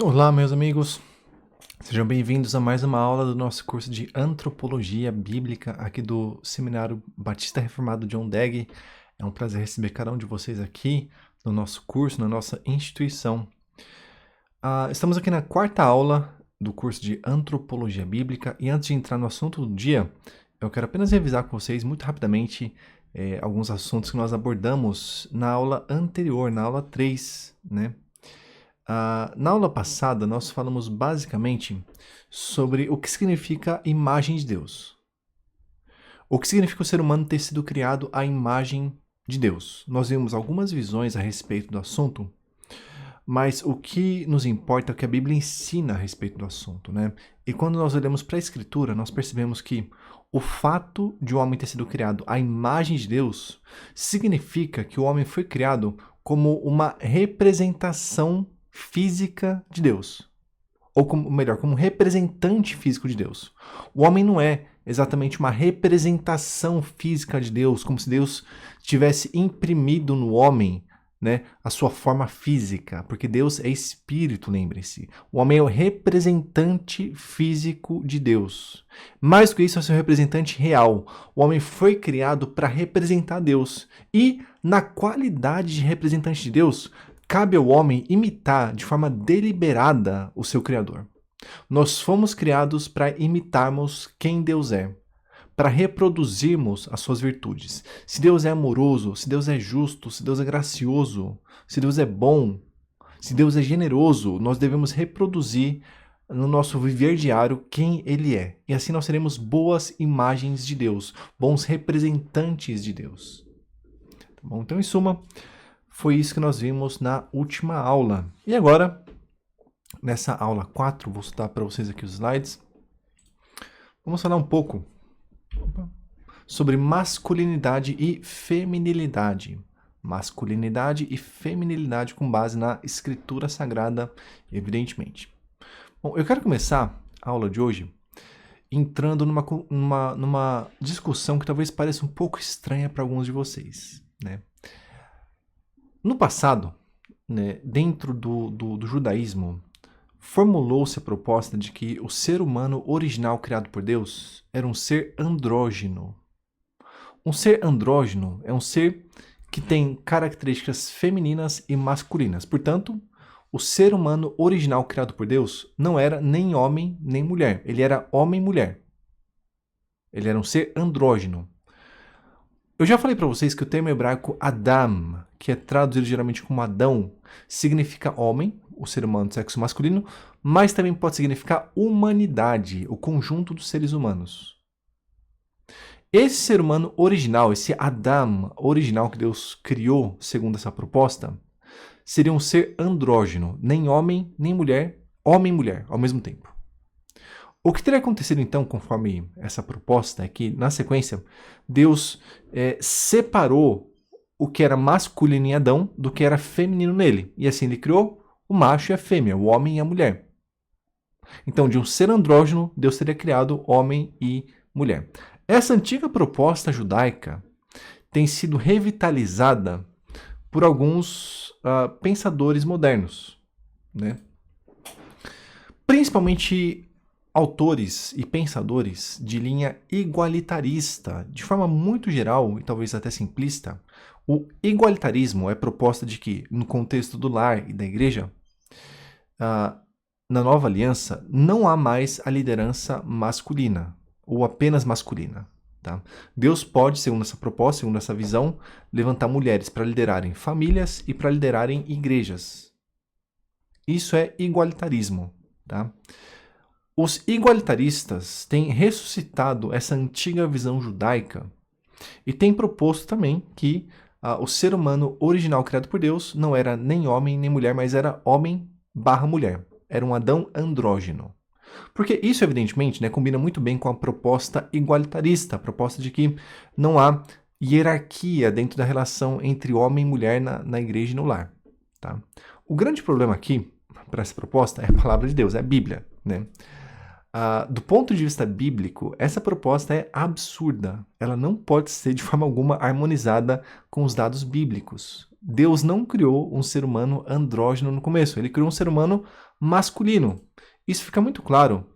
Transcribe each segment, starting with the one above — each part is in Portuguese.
Olá, meus amigos. Sejam bem-vindos a mais uma aula do nosso curso de Antropologia Bíblica aqui do Seminário Batista Reformado John Dagg. É um prazer receber cada um de vocês aqui no nosso curso, na nossa instituição. Estamos aqui na quarta aula do curso de Antropologia Bíblica e antes de entrar no assunto do dia, eu quero apenas revisar com vocês muito rapidamente alguns assuntos que nós abordamos na aula anterior, na aula 3, né? Na aula passada, nós falamos basicamente sobre o que significa imagem de Deus. O que significa o ser humano ter sido criado à imagem de Deus. Nós vimos algumas visões a respeito do assunto, mas o que nos importa é o que a Bíblia ensina a respeito do assunto, né? E quando nós olhamos para a Escritura, nós percebemos que o fato de o homem ter sido criado à imagem de Deus significa que o homem foi criado como uma representação física de Deus. Ou como, melhor, como representante físico de Deus. O homem não é exatamente uma representação física de Deus, como se Deus tivesse imprimido no homem, né, a sua forma física, porque Deus é espírito, lembre-se. O homem é o representante físico de Deus. Mais do que isso, é o seu representante real. O homem foi criado para representar Deus. E, na qualidade de representante de Deus, cabe ao homem imitar de forma deliberada o seu Criador. Nós fomos criados para imitarmos quem Deus é, para reproduzirmos as suas virtudes. Se Deus é amoroso, se Deus é justo, se Deus é gracioso, se Deus é bom, se Deus é generoso, nós devemos reproduzir no nosso viver diário quem Ele é. E assim nós seremos boas imagens de Deus, bons representantes de Deus. Tá bom? Então, em suma, foi isso que nós vimos na última aula. E agora, nessa aula 4, vou citar para vocês aqui os slides. Vamos falar um pouco sobre masculinidade e feminilidade. Masculinidade e feminilidade com base na Escritura Sagrada, evidentemente. Bom, eu quero começar a aula de hoje entrando numa discussão que talvez pareça um pouco estranha para alguns de vocês, né? No passado, né, dentro do judaísmo, formulou-se a proposta de que o ser humano original criado por Deus era um ser andrógeno. Um ser andrógeno é um ser que tem características femininas e masculinas. Portanto, o ser humano original criado por Deus não era nem homem nem mulher. Ele era homem e mulher. Ele era um ser andrógeno. Eu já falei para vocês que o termo hebraico Adam, que é traduzido geralmente como Adão, significa homem, o ser humano do sexo masculino, mas também pode significar humanidade, o conjunto dos seres humanos. Esse ser humano original, esse Adam original que Deus criou segundo essa proposta, seria um ser andrógeno, nem homem nem mulher, homem e mulher ao mesmo tempo. O que teria acontecido então, conforme essa proposta, é que, na sequência, Deus separou o que era masculino em Adão do que era feminino nele. E assim ele criou o macho e a fêmea, o homem e a mulher. Então, de um ser andrógeno, Deus teria criado homem e mulher. Essa antiga proposta judaica tem sido revitalizada por alguns pensadores modernos, né? Principalmente autores e pensadores de linha igualitarista, de forma muito geral e talvez até simplista. O igualitarismo é a proposta de que, no contexto do lar e da igreja, na nova aliança, não há mais a liderança masculina, ou apenas masculina. Tá? Deus pode, segundo essa proposta, segundo essa visão, levantar mulheres para liderarem famílias e para liderarem igrejas. Isso é igualitarismo. Tá? Os igualitaristas têm ressuscitado essa antiga visão judaica e têm proposto também que o ser humano original criado por Deus não era nem homem nem mulher, mas era homem/mulher. Era um Adão andrógeno. Porque isso, evidentemente, né, combina muito bem com a proposta igualitarista, a proposta de que não há hierarquia dentro da relação entre homem e mulher na igreja e no lar. Tá? O grande problema aqui, para essa proposta, é a palavra de Deus, é a Bíblia, né? Do ponto de vista bíblico, essa proposta é absurda. Ela não pode ser de forma alguma harmonizada com os dados bíblicos. Deus não criou um ser humano andrógeno no começo, ele criou um ser humano masculino. Isso fica muito claro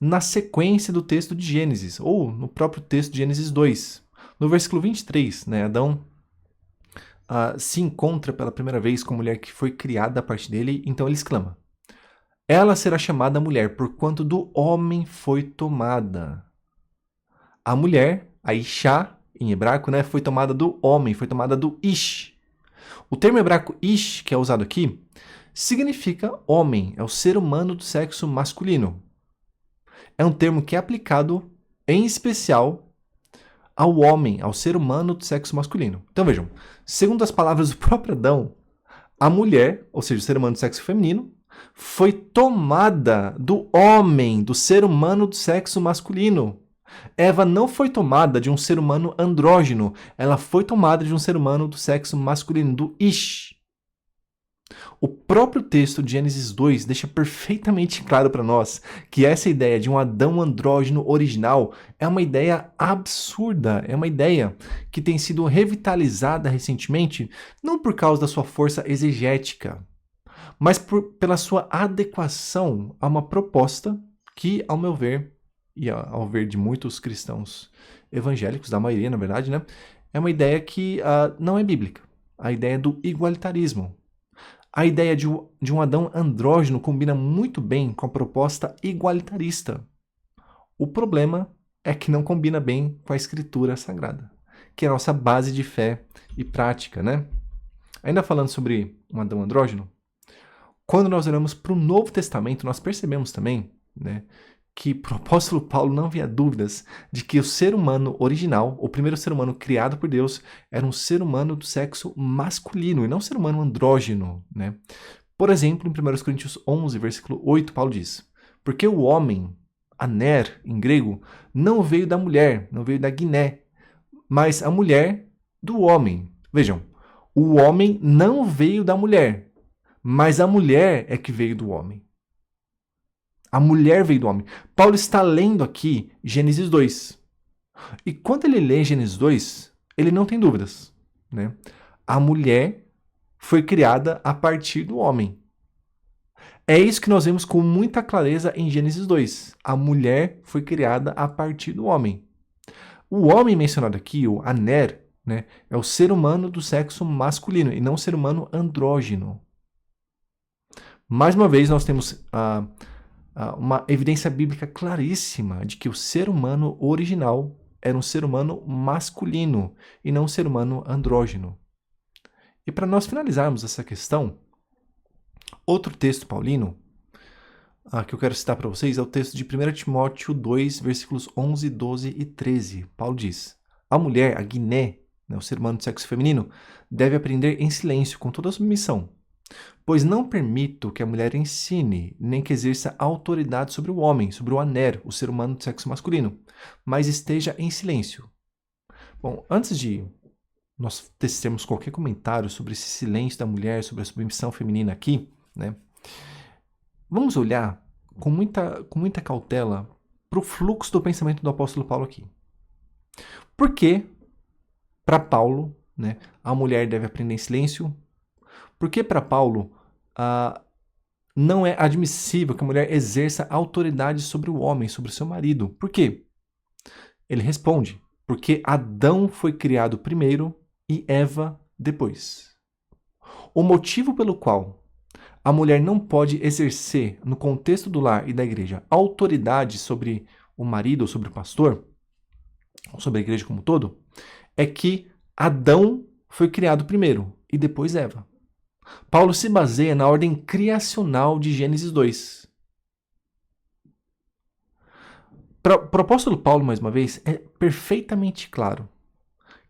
na sequência do texto de Gênesis, ou no próprio texto de Gênesis 2. No versículo 23, né, Adão se encontra pela primeira vez com a mulher que foi criada a partir dele, então ele exclama: ela será chamada mulher, porquanto do homem foi tomada. A mulher, a Ishá, em hebraico, né, foi tomada do homem, foi tomada do Ish. O termo hebraico Ish, que é usado aqui, significa homem, é o ser humano do sexo masculino. É um termo que é aplicado, em especial, ao homem, ao ser humano do sexo masculino. Então vejam, segundo as palavras do próprio Adão, a mulher, ou seja, o ser humano do sexo feminino, foi tomada do homem, do ser humano do sexo masculino. Eva não foi tomada de um ser humano andrógeno, ela foi tomada de um ser humano do sexo masculino, do Ish. O próprio texto de Gênesis 2 deixa perfeitamente claro para nós que essa ideia de um Adão andrógeno original é uma ideia absurda, é uma ideia que tem sido revitalizada recentemente, não por causa da sua força exegética, mas pela sua adequação a uma proposta que, ao meu ver, e ao ver de muitos cristãos evangélicos, da maioria, na verdade, né, é uma ideia que não é bíblica. A ideia do igualitarismo. A ideia de um Adão andrógeno combina muito bem com a proposta igualitarista. O problema é que não combina bem com a Escritura Sagrada, que é a nossa base de fé e prática, né? Ainda falando sobre um Adão andrógeno, quando nós olhamos para o Novo Testamento, nós percebemos também, né, que para o apóstolo Paulo não havia dúvidas de que o ser humano original, o primeiro ser humano criado por Deus, era um ser humano do sexo masculino e não um ser humano andrógeno, né? Por exemplo, em 1 Coríntios 11, versículo 8, Paulo diz: porque o homem, aner, em grego, não veio da mulher, não veio da guiné, mas a mulher do homem. Vejam, o homem não veio da mulher, mas a mulher é que veio do homem. A mulher veio do homem. Paulo está lendo aqui Gênesis 2. E quando ele lê Gênesis 2, ele não tem dúvidas, né? A mulher foi criada a partir do homem. É isso que nós vemos com muita clareza em Gênesis 2. A mulher foi criada a partir do homem. O homem mencionado aqui, o aner, né, é o ser humano do sexo masculino e não o ser humano andrógeno. Mais uma vez, nós temos uma evidência bíblica claríssima de que o ser humano original era um ser humano masculino e não um ser humano andrógeno. E para nós finalizarmos essa questão, outro texto paulino que eu quero citar para vocês é o texto de 1 Timóteo 2, versículos 11, 12 e 13. Paulo diz: a mulher, a guiné, né, o ser humano do sexo feminino, deve aprender em silêncio, com toda a submissão. Pois não permito que a mulher ensine, nem que exerça autoridade sobre o homem, sobre o aner, o ser humano do sexo masculino, mas esteja em silêncio. Bom, antes de nós tecermos qualquer comentário sobre esse silêncio da mulher, sobre a submissão feminina aqui, né, vamos olhar com muita cautela para o fluxo do pensamento do apóstolo Paulo aqui. Por que, para Paulo, né, a mulher deve aprender em silêncio? Porque para Paulo não é admissível que a mulher exerça autoridade sobre o homem, sobre o seu marido. Por quê? Ele responde: porque Adão foi criado primeiro e Eva depois. O motivo pelo qual a mulher não pode exercer, no contexto do lar e da igreja, autoridade sobre o marido ou sobre o pastor, ou sobre a igreja como um todo, é que Adão foi criado primeiro e depois Eva. Paulo se baseia na ordem criacional de Gênesis 2. Para o apóstolo Paulo, mais uma vez, é perfeitamente claro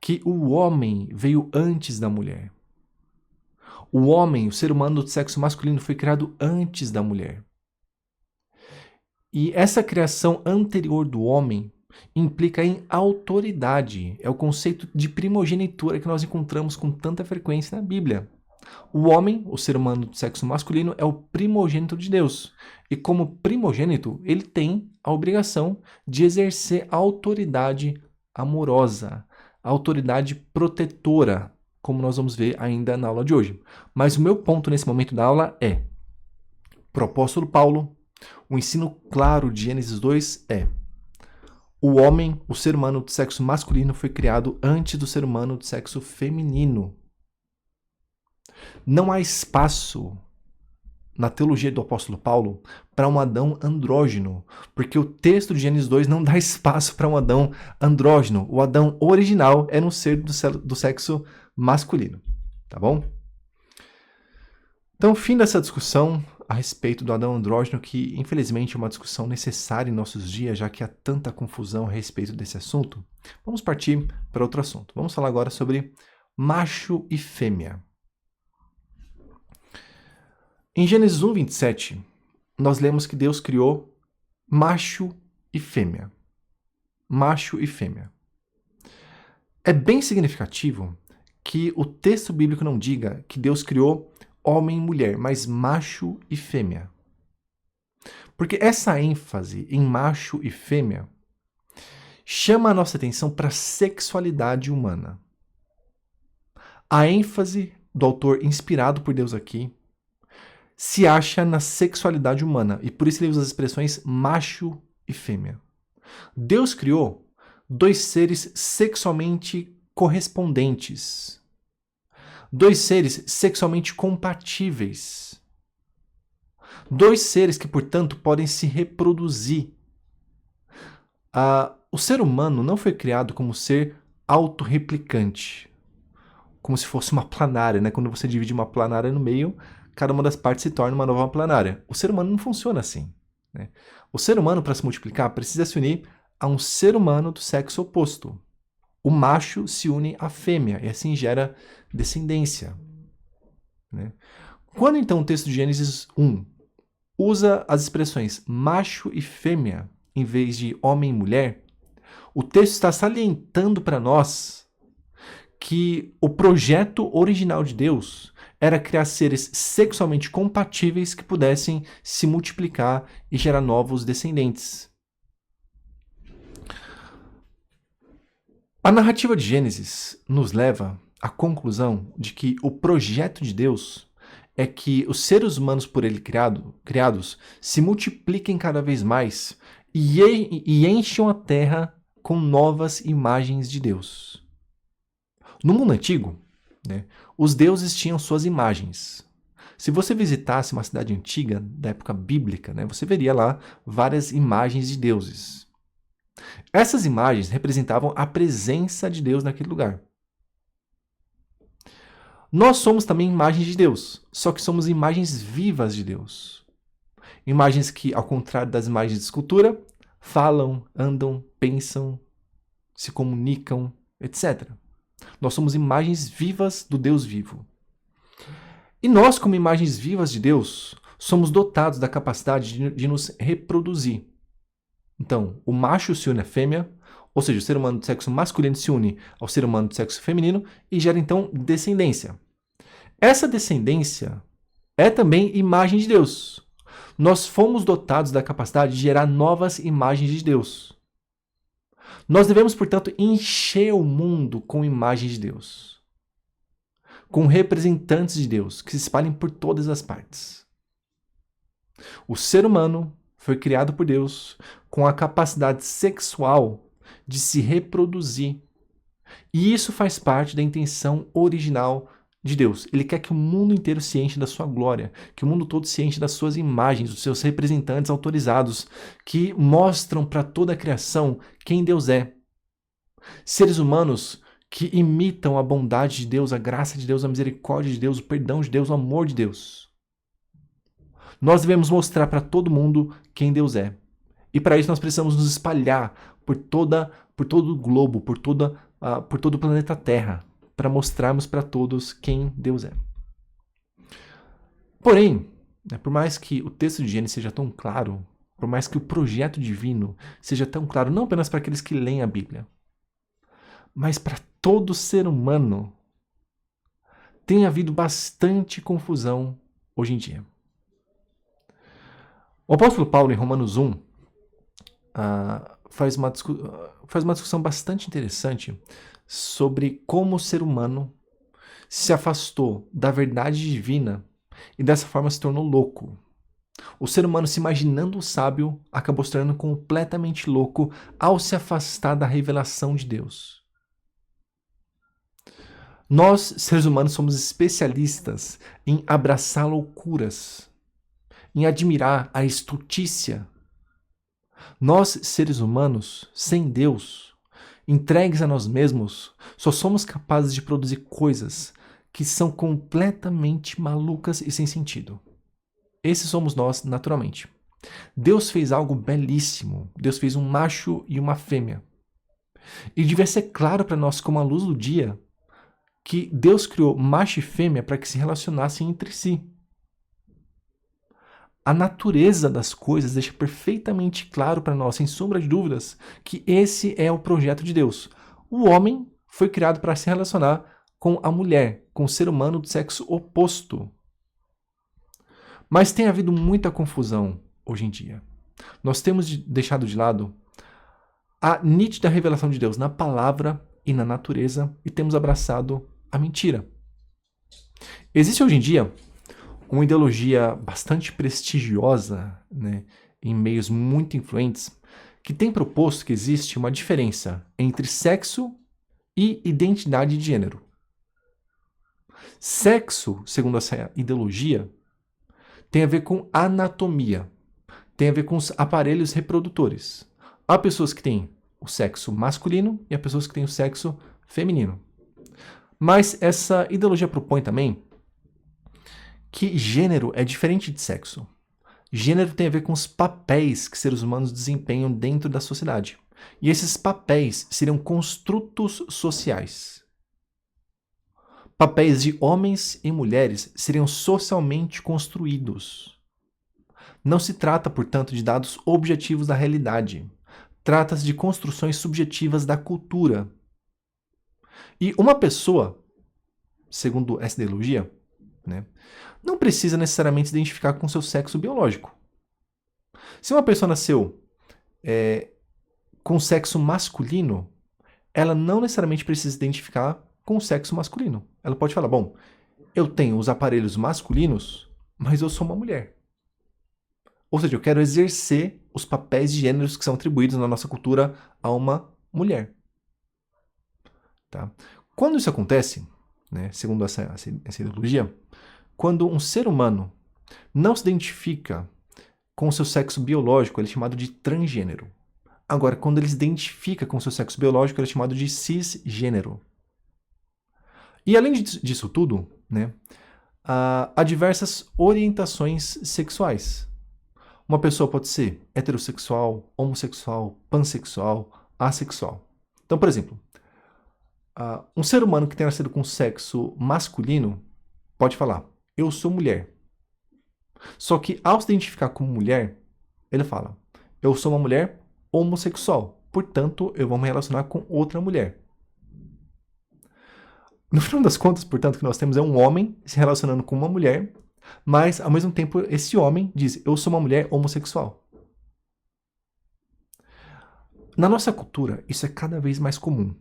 que o homem veio antes da mulher. O homem, o ser humano do sexo masculino, foi criado antes da mulher. E essa criação anterior do homem implica em autoridade. É o conceito de primogenitura que nós encontramos com tanta frequência na Bíblia. O homem, o ser humano do sexo masculino, é o primogênito de Deus. E como primogênito, ele tem a obrigação de exercer a autoridade amorosa, a autoridade protetora. como nós vamos ver ainda na aula de hoje. Mas o meu ponto nesse momento da aula é: pro apóstolo Paulo, o ensino claro de Gênesis 2 é: o homem, o ser humano do sexo masculino, foi criado antes do ser humano do sexo feminino. Não há espaço na teologia do apóstolo Paulo para um Adão andrógeno, porque o texto de Gênesis 2 não dá espaço para um Adão andrógeno. O Adão original é no ser do sexo masculino, tá bom? Então, fim dessa discussão a respeito do Adão andrógeno, que infelizmente é uma discussão necessária em nossos dias, já que há tanta confusão a respeito desse assunto. Vamos partir para outro assunto. Vamos falar agora sobre macho e fêmea. Em Gênesis 1, 27, nós lemos que Deus criou macho e fêmea. Macho e fêmea. É bem significativo que o texto bíblico não diga que Deus criou homem e mulher, mas macho e fêmea. Porque essa ênfase em macho e fêmea chama a nossa atenção para a sexualidade humana. A ênfase do autor inspirado por Deus aqui se acha na sexualidade humana, e por isso ele usa as expressões macho e fêmea. Deus criou dois seres sexualmente correspondentes, dois seres sexualmente compatíveis, dois seres que, portanto, podem se reproduzir. O ser humano não foi criado como ser autorreplicante, como se fosse uma planária, né? Quando você divide uma planária no meio, cada uma das partes se torna uma nova planária. O ser humano não funciona assim, né? O ser humano, para se multiplicar, precisa se unir a um ser humano do sexo oposto. O macho se une à fêmea e assim gera descendência, né? Quando então o texto de Gênesis 1 usa as expressões macho e fêmea em vez de homem e mulher, o texto está salientando para nós que o projeto original de Deus era criar seres sexualmente compatíveis que pudessem se multiplicar e gerar novos descendentes. A narrativa de Gênesis nos leva à conclusão de que o projeto de Deus é que os seres humanos por ele criados se multipliquem cada vez mais e encham a terra com novas imagens de Deus. No mundo antigo, né, os deuses tinham suas imagens. Se você visitasse uma cidade antiga, da época bíblica, né, você veria lá várias imagens de deuses. Essas imagens representavam a presença de Deus naquele lugar. Nós somos também imagens de Deus, só que somos imagens vivas de Deus. Imagens que, ao contrário das imagens de escultura, falam, andam, pensam, se comunicam, etc. Nós somos imagens vivas do Deus vivo. E nós, como imagens vivas de Deus, somos dotados da capacidade de nos reproduzir. Então, o macho se une à fêmea, ou seja, o ser humano do sexo masculino se une ao ser humano do sexo feminino e gera, então, descendência. Essa descendência é também imagem de Deus. Nós fomos dotados da capacidade de gerar novas imagens de Deus. Nós devemos, portanto, encher o mundo com imagens de Deus, com representantes de Deus que se espalhem por todas as partes. O ser humano foi criado por Deus com a capacidade sexual de se reproduzir. E isso faz parte da intenção original de Deus. Ele quer que o mundo inteiro se enche da sua glória, que o mundo todo se enche das suas imagens, dos seus representantes autorizados, que mostram para toda a criação quem Deus é. Seres humanos que imitam a bondade de Deus, a graça de Deus, a misericórdia de Deus, o perdão de Deus, o amor de Deus. Nós devemos mostrar para todo mundo quem Deus é. E para isso nós precisamos nos espalhar por todo o globo, por todo o planeta Terra, para mostrarmos para todos quem Deus é. Porém, por mais que o texto de Gênesis seja tão claro, por mais que o projeto divino seja tão claro, não apenas para aqueles que leem a Bíblia, mas para todo ser humano, tem havido bastante confusão hoje em dia. O apóstolo Paulo, em Romanos 1, faz uma discussão bastante interessante sobre como o ser humano se afastou da verdade divina e dessa forma se tornou louco. O ser humano, se imaginando sábio, acabou se tornando completamente louco ao se afastar da revelação de Deus. Nós, seres humanos, somos especialistas em abraçar loucuras, em admirar a estultícia. Nós, seres humanos, sem Deus, entregues a nós mesmos, só somos capazes de produzir coisas que são completamente malucas e sem sentido. Esses somos nós naturalmente. Deus fez algo belíssimo. Deus fez um macho e uma fêmea. E devia ser claro para nós, como a luz do dia, que Deus criou macho e fêmea para que se relacionassem entre si. A natureza das coisas deixa perfeitamente claro para nós, sem sombra de dúvidas, que esse é o projeto de Deus. O homem foi criado para se relacionar com a mulher, com o ser humano do sexo oposto. Mas tem havido muita confusão hoje em dia. Nós temos deixado de lado a nítida revelação de Deus na palavra e na natureza e temos abraçado a mentira. Existe hoje em dia uma ideologia bastante prestigiosa, né, em meios muito influentes, que tem proposto que existe uma diferença entre sexo e identidade de gênero. Sexo, segundo essa ideologia, tem a ver com anatomia, tem a ver com os aparelhos reprodutores. Há pessoas que têm o sexo masculino e há pessoas que têm o sexo feminino. Mas essa ideologia propõe também que gênero é diferente de sexo. Gênero tem a ver com os papéis que seres humanos desempenham dentro da sociedade. E esses papéis seriam construtos sociais. Papéis de homens e mulheres seriam socialmente construídos. Não se trata, portanto, de dados objetivos da realidade. Trata-se de construções subjetivas da cultura. E uma pessoa, segundo essa ideologia, né, não precisa necessariamente se identificar com seu sexo biológico. Se uma pessoa nasceu com sexo masculino, ela não necessariamente precisa se identificar com o sexo masculino. Ela pode falar, bom, eu tenho os aparelhos masculinos, mas eu sou uma mulher. Ou seja, eu quero exercer os papéis de gêneros que são atribuídos na nossa cultura a uma mulher. Tá? Quando isso acontece, né, segundo essa ideologia, quando um ser humano não se identifica com o seu sexo biológico, ele é chamado de transgênero. Agora, quando ele se identifica com o seu sexo biológico, ele é chamado de cisgênero. E além disso tudo, né, há diversas orientações sexuais. Uma pessoa pode ser heterossexual, homossexual, pansexual, assexual. Então, por exemplo, um ser humano que tenha nascido com sexo masculino pode falar, eu sou mulher. Só que ao se identificar como mulher, ele fala, eu sou uma mulher homossexual, portanto, eu vou me relacionar com outra mulher. No final das contas, portanto, o que nós temos é um homem se relacionando com uma mulher, mas, ao mesmo tempo, esse homem diz, eu sou uma mulher homossexual. Na nossa cultura, isso é cada vez mais comum.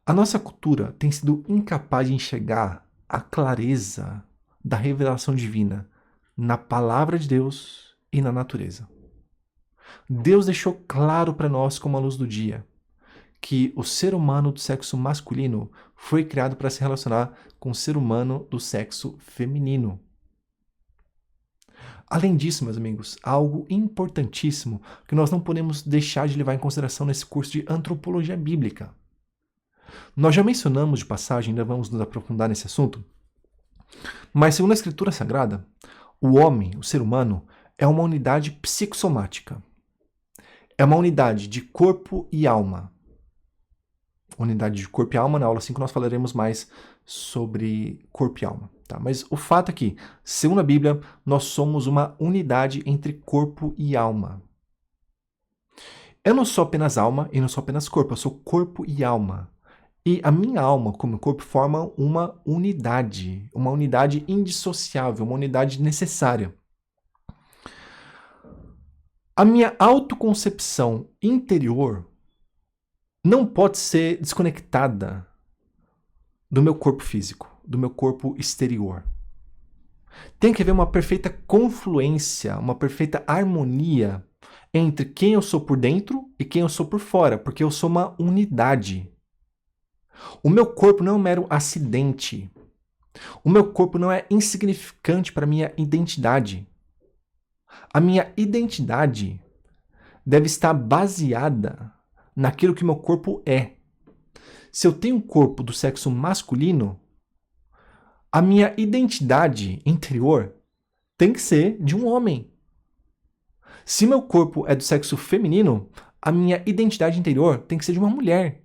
A nossa cultura tem sido incapaz de enxergar a clareza da revelação divina na palavra de Deus e na natureza. Deus deixou claro para nós, como a luz do dia, que o ser humano do sexo masculino foi criado para se relacionar com o ser humano do sexo feminino. Além disso, meus amigos, há algo importantíssimo que nós não podemos deixar de levar em consideração nesse curso de antropologia bíblica. Nós já mencionamos de passagem, ainda vamos nos aprofundar nesse assunto, mas segundo a Escritura Sagrada, o homem, o ser humano, é uma unidade psicossomática. É uma unidade de corpo e alma. Unidade de corpo e alma, na aula 5 nós falaremos mais sobre corpo e alma. Tá? Mas o fato é que, segundo a Bíblia, nós somos uma unidade entre corpo e alma. Eu não sou apenas alma e não sou apenas corpo, eu sou corpo e alma. E a minha alma, como meu corpo, formam uma unidade indissociável, uma unidade necessária. A minha autoconcepção interior não pode ser desconectada do meu corpo físico, do meu corpo exterior. Tem que haver uma perfeita confluência, uma perfeita harmonia entre quem eu sou por dentro e quem eu sou por fora, porque eu sou uma unidade. O meu corpo não é um mero acidente. O meu corpo não é insignificante para a minha identidade. A minha identidade deve estar baseada naquilo que meu corpo é. Se eu tenho um corpo do sexo masculino, a minha identidade interior tem que ser de um homem. Se meu corpo é do sexo feminino, a minha identidade interior tem que ser de uma mulher.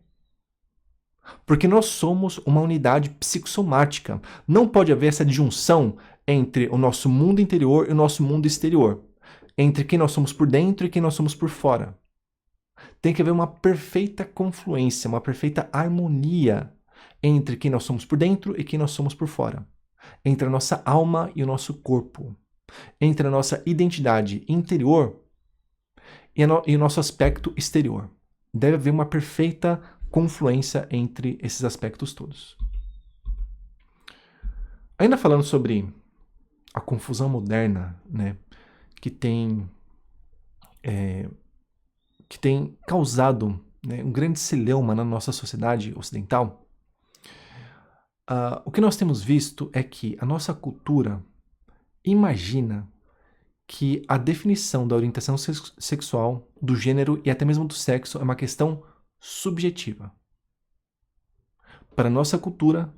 Porque nós somos uma unidade psicossomática. Não pode haver essa disjunção entre o nosso mundo interior e o nosso mundo exterior. Entre quem nós somos por dentro e quem nós somos por fora. Tem que haver uma perfeita confluência, uma perfeita harmonia entre quem nós somos por dentro e quem nós somos por fora. Entre a nossa alma e o nosso corpo. Entre a nossa identidade interior e o nosso aspecto exterior. Deve haver uma perfeita confluência entre esses aspectos todos. Ainda falando sobre a confusão moderna, né, que tem causado, né, um grande celeuma na nossa sociedade ocidental, o que nós temos visto é que a nossa cultura imagina que a definição da orientação sexual, do gênero e até mesmo do sexo é uma questão subjetiva. Para a nossa cultura,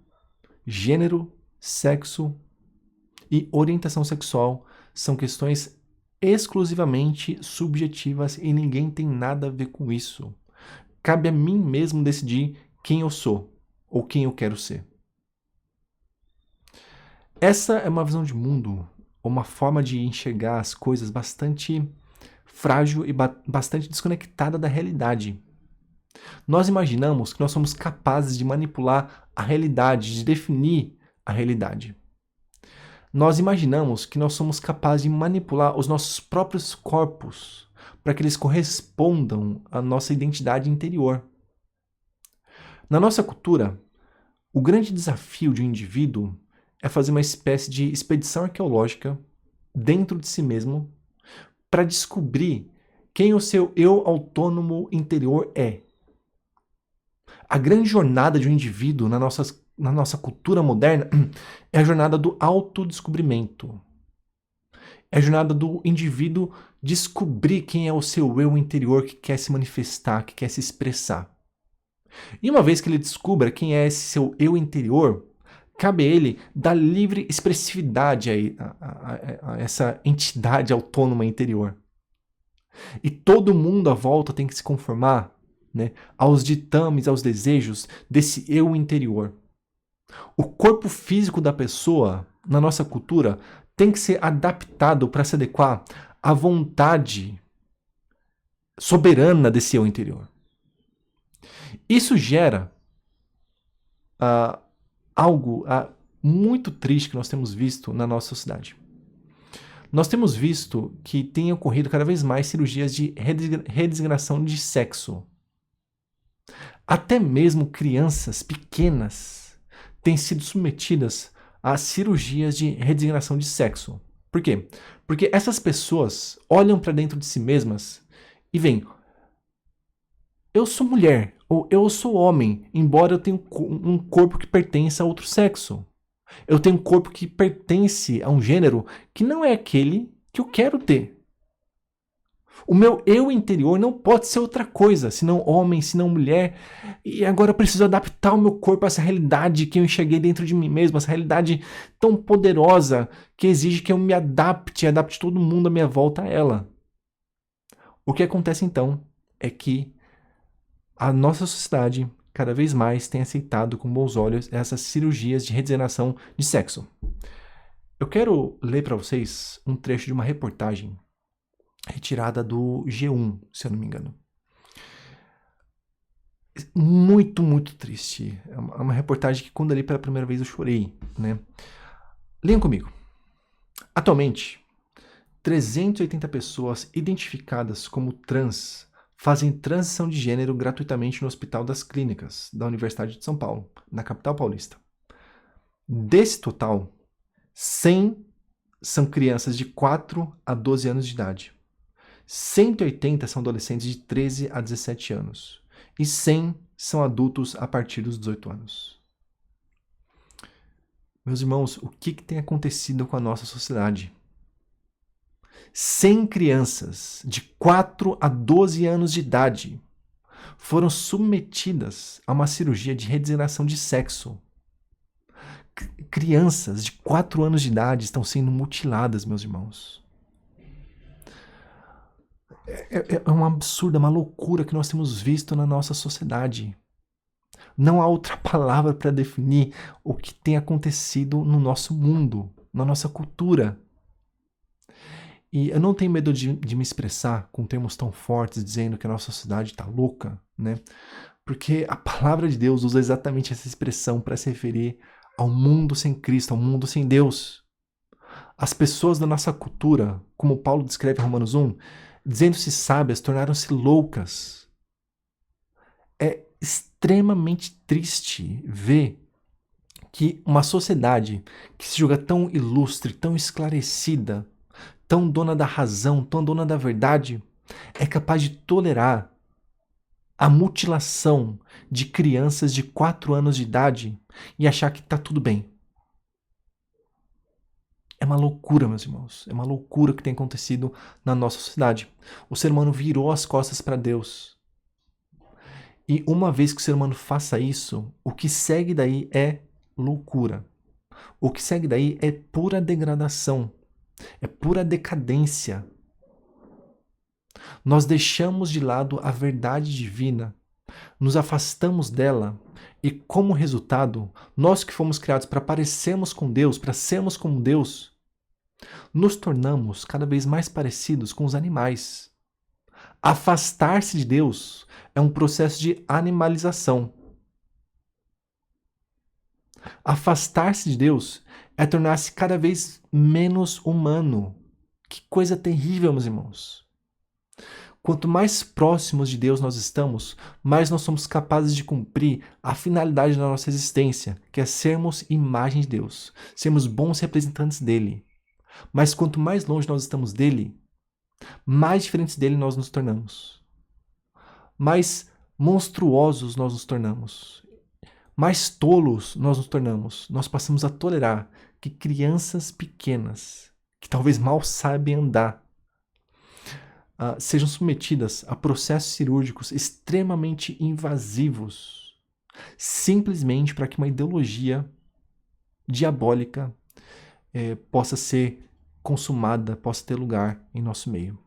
gênero, sexo e orientação sexual são questões exclusivamente subjetivas e ninguém tem nada a ver com isso. Cabe a mim mesmo decidir quem eu sou ou quem eu quero ser. Essa é uma visão de mundo, uma forma de enxergar as coisas bastante frágil e bastante desconectada da realidade. Nós imaginamos que nós somos capazes de manipular a realidade, de definir a realidade. Nós imaginamos que nós somos capazes de manipular os nossos próprios corpos para que eles correspondam à nossa identidade interior. Na nossa cultura, o grande desafio de um indivíduo é fazer uma espécie de expedição arqueológica dentro de si mesmo para descobrir quem o seu eu autônomo interior é. A grande jornada de um indivíduo na nossa cultura moderna é a jornada do autodescobrimento. É a jornada do indivíduo descobrir quem é o seu eu interior que quer se manifestar, que quer se expressar. E uma vez que ele descubra quem é esse seu eu interior, cabe a ele dar livre expressividade a essa entidade autônoma interior. E todo mundo à volta tem que se conformar, né, aos ditames, aos desejos desse eu interior. O corpo físico da pessoa, na nossa cultura, tem que ser adaptado para se adequar à vontade soberana desse eu interior. Isso gera algo muito triste que nós temos visto na nossa sociedade. Nós temos visto que tem ocorrido cada vez mais cirurgias de redesignação de sexo. Até mesmo crianças pequenas têm sido submetidas a cirurgias de redesignação de sexo. Por quê? Porque essas pessoas olham para dentro de si mesmas e veem: eu sou mulher ou eu sou homem, embora eu tenha um corpo que pertence a outro sexo. Eu tenho um corpo que pertence a um gênero que não é aquele que eu quero ter. O meu eu interior não pode ser outra coisa, senão homem, senão mulher. E agora eu preciso adaptar o meu corpo a essa realidade que eu enxerguei dentro de mim mesmo, essa realidade tão poderosa que exige que eu me adapte todo mundo à minha volta a ela. O que acontece então é que a nossa sociedade cada vez mais tem aceitado com bons olhos essas cirurgias de redesignação de sexo. Eu quero ler para vocês um trecho de uma reportagem retirada do G1, se eu não me engano. Muito, muito triste. É uma reportagem que quando eu li pela primeira vez eu chorei, né? Leiam comigo. Atualmente, 380 pessoas identificadas como trans fazem transição de gênero gratuitamente no Hospital das Clínicas da Universidade de São Paulo, na capital paulista. Desse total, 100 são crianças de 4 a 12 anos de idade. 180 são adolescentes de 13 a 17 anos. E 100 são adultos a partir dos 18 anos. Meus irmãos, o que tem acontecido com a nossa sociedade? 100 crianças de 4 a 12 anos de idade foram submetidas a uma cirurgia de redesignação de sexo. Crianças de 4 anos de idade estão sendo mutiladas, meus irmãos. É um absurdo, é uma loucura que nós temos visto na nossa sociedade. Não há outra palavra para definir o que tem acontecido no nosso mundo, na nossa cultura. E eu não tenho medo de me expressar com termos tão fortes, dizendo que a nossa sociedade está louca, né? Porque a palavra de Deus usa exatamente essa expressão para se referir ao mundo sem Cristo, ao mundo sem Deus. As pessoas da nossa cultura, como Paulo descreve em Romanos 1, dizendo-se sábias, tornaram-se loucas. É extremamente triste ver que uma sociedade que se julga tão ilustre, tão esclarecida, tão dona da razão, tão dona da verdade, é capaz de tolerar a mutilação de crianças de 4 anos de idade e achar que está tudo bem. É uma loucura, meus irmãos. É uma loucura que tem acontecido na nossa sociedade. O ser humano virou as costas para Deus. E uma vez que o ser humano faça isso, o que segue daí é loucura. O que segue daí é pura degradação. É pura decadência. Nós deixamos de lado a verdade divina, nos afastamos dela e, como resultado, nós que fomos criados para parecermos com Deus, para sermos como Deus, nos tornamos cada vez mais parecidos com os animais. Afastar-se de Deus é um processo de animalização. Afastar-se de Deus é tornar-se cada vez menos humano. Que coisa terrível, meus irmãos. Quanto mais próximos de Deus nós estamos, mais nós somos capazes de cumprir a finalidade da nossa existência, que é sermos imagem de Deus, sermos bons representantes dele. Mas quanto mais longe nós estamos dele, mais diferentes dele nós nos tornamos. Mais monstruosos nós nos tornamos. Mais tolos nós nos tornamos. Nós passamos a tolerar que crianças pequenas, que talvez mal sabem andar, sejam submetidas a processos cirúrgicos extremamente invasivos, simplesmente para que uma ideologia diabólica possa ser consumada, possa ter lugar em nosso meio.